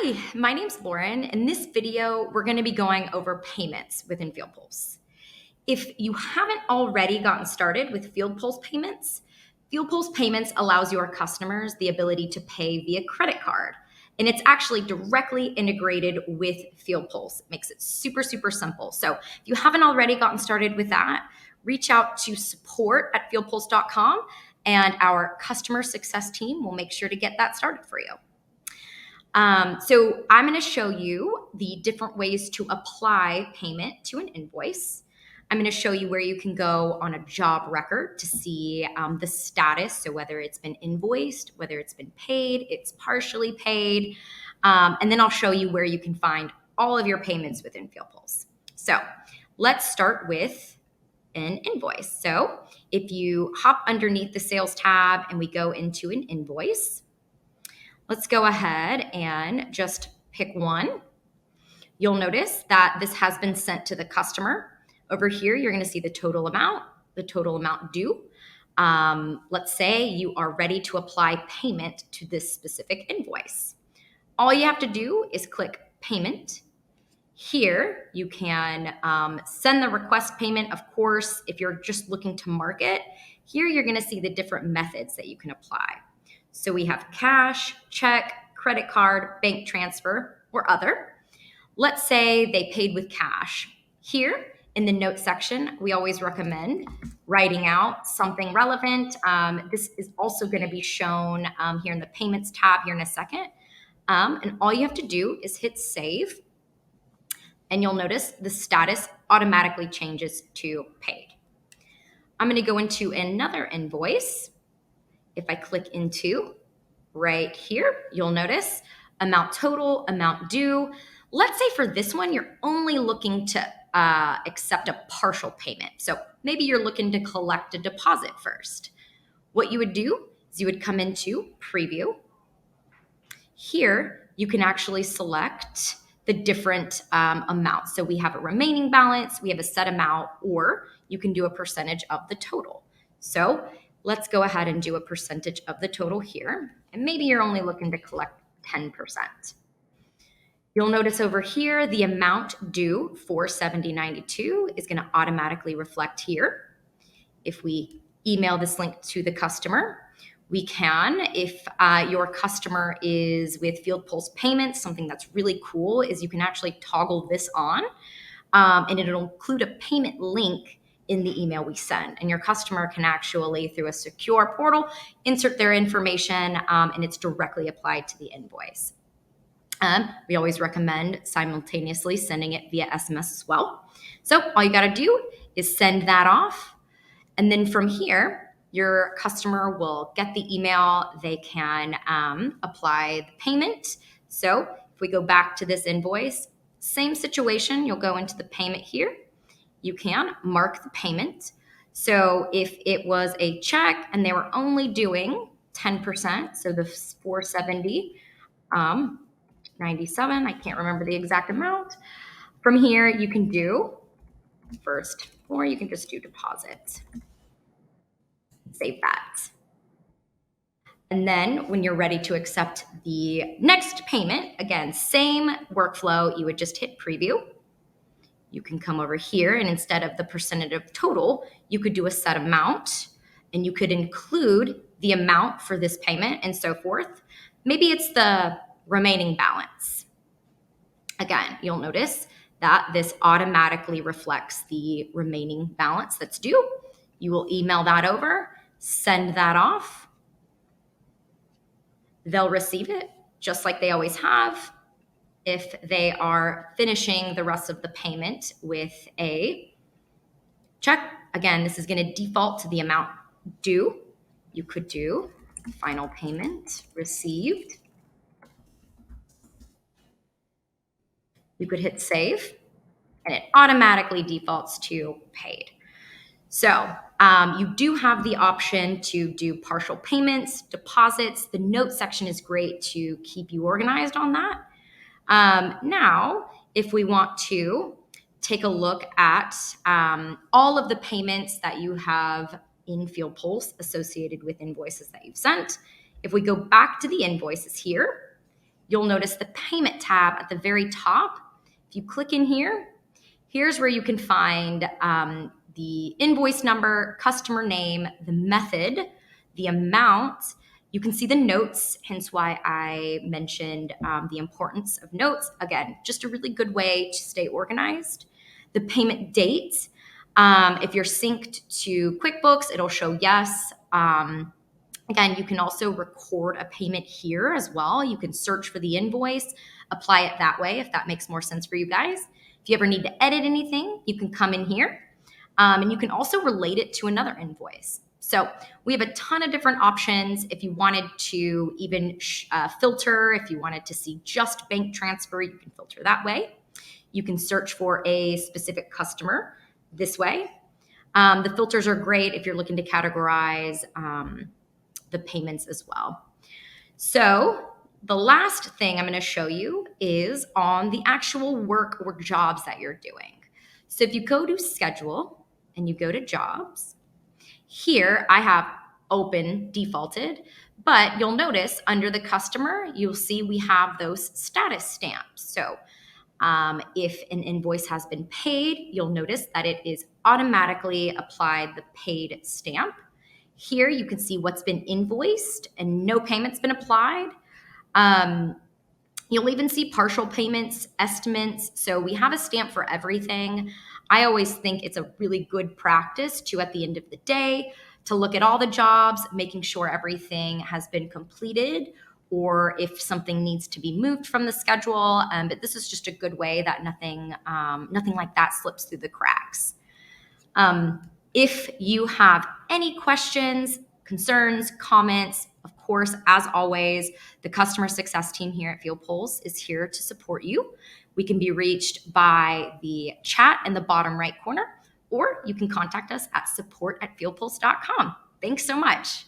Hi, my name's Lauren. In this video, we're going to be going over payments within FieldPulse. If you haven't already gotten started with FieldPulse Payments allows your customers the ability to pay via credit card. And it's actually directly integrated with FieldPulse. It makes it super, super simple. So if you haven't already gotten started with that, reach out to support@fieldpulse.com and our customer success team will make sure to get that started for you. So I'm going to show you the different ways to apply payment to an invoice. I'm going to show you where you can go on a job record to see the status. So whether it's been invoiced, whether it's been paid, it's partially paid. And then I'll show you where you can find all of your payments within FieldPulse. So let's start with an invoice. So if you hop underneath the sales tab and we go into an invoice, let's go ahead and just pick one. You'll notice that this has been sent to the customer. Over here, you're going to see the total amount due. Let's say you are ready to apply payment to this specific invoice. All you have to do is click payment. Here, you can send the request payment. Of course, if you're just looking to mark it, here you're going to see the different methods that you can apply. So we have cash, check, credit card, bank transfer, or other. Let's say they paid with cash. Here in the note section, we always recommend writing out something relevant. This is also going to be shown here in the payments tab here in a second. And all you have to do is hit save. And you'll notice the status automatically changes to paid. I'm going to go into another invoice. If I click into right here, you'll notice amount total, amount due. Let's say for this one, you're only looking to accept a partial payment. So maybe you're looking to collect a deposit first. What you would do is you would come into preview. Here, you can actually select the different amounts. So we have a remaining balance, we have a set amount, or you can do a percentage of the total. So let's go ahead and do a percentage of the total here. And maybe you're only looking to collect 10%. You'll notice over here, the amount due, $470.92, is going to automatically reflect here. If we email this link to the customer, we can. If your customer is with FieldPulse Payments, something that's really cool is you can actually toggle this on, and it'll include a payment link in the email we send. And your customer can actually, through a secure portal, insert their information, and it's directly applied to the invoice. We always recommend simultaneously sending it via SMS as well. So all you got to do is send that off. And then from here, your customer will get the email. They can apply the payment. So if we go back to this invoice, same situation, you'll go into the payment here. You can mark the payment. So if it was a check and they were only doing 10%, so the 470, 97, I can't remember the exact amount. From here, you can do first, or you can just do deposit. Save that. And then when you're ready to accept the next payment, again, same workflow, you would just hit preview. You can come over here and instead of the percentage of total, you could do a set amount and you could include the amount for this payment and so forth. Maybe it's the remaining balance. Again, you'll notice that this automatically reflects the remaining balance that's due. You will email that over, send that off. They'll receive it just like they always have. If they are finishing the rest of the payment with a check, again, this is going to default to the amount due. You could do final payment received. You could hit save, and it automatically defaults to paid. So you do have the option to do partial payments, deposits. The note section is great to keep you organized on that. Now, if we want to take a look at all of the payments that you have in FieldPulse associated with invoices that you've sent, if we go back to the invoices here, you'll notice the payment tab at the very top. If you click in here, here's where you can find the invoice number, customer name, the method, the amount. You can see the notes, hence why I mentioned the importance of notes. Again, just a really good way to stay organized. The payment date. If you're synced to QuickBooks, it'll show yes. Again, you can also record a payment here as well. You can search for the invoice, apply it that way if that makes more sense for you guys. If you ever need to edit anything, you can come in here. And you can also relate it to another invoice. So we have a ton of different options. If you wanted to even filter, if you wanted to see just bank transfer, you can filter that way. You can search for a specific customer this way. The filters are great if you're looking to categorize the payments as well. So the last thing I'm going to show you is on the actual work or jobs that you're doing. So if you go to schedule and you go to jobs, here I have open defaulted, but you'll notice under the customer, you'll see we have those status stamps. So if an invoice has been paid, you'll notice that it is automatically applied the paid stamp. Here you can see what's been invoiced and no payment's been applied. You'll even see partial payments, estimates. So we have a stamp for everything. I always think it's a really good practice to, at the end of the day, to look at all the jobs, making sure everything has been completed, or if something needs to be moved from the schedule. But this is just a good way that nothing like that slips through the cracks. If you have any questions, concerns, comments, of course, as always, the customer success team here at FieldPulse is here to support you. We can be reached by the chat in the bottom right corner, or you can contact us at support@fieldpulse.com. Thanks so much.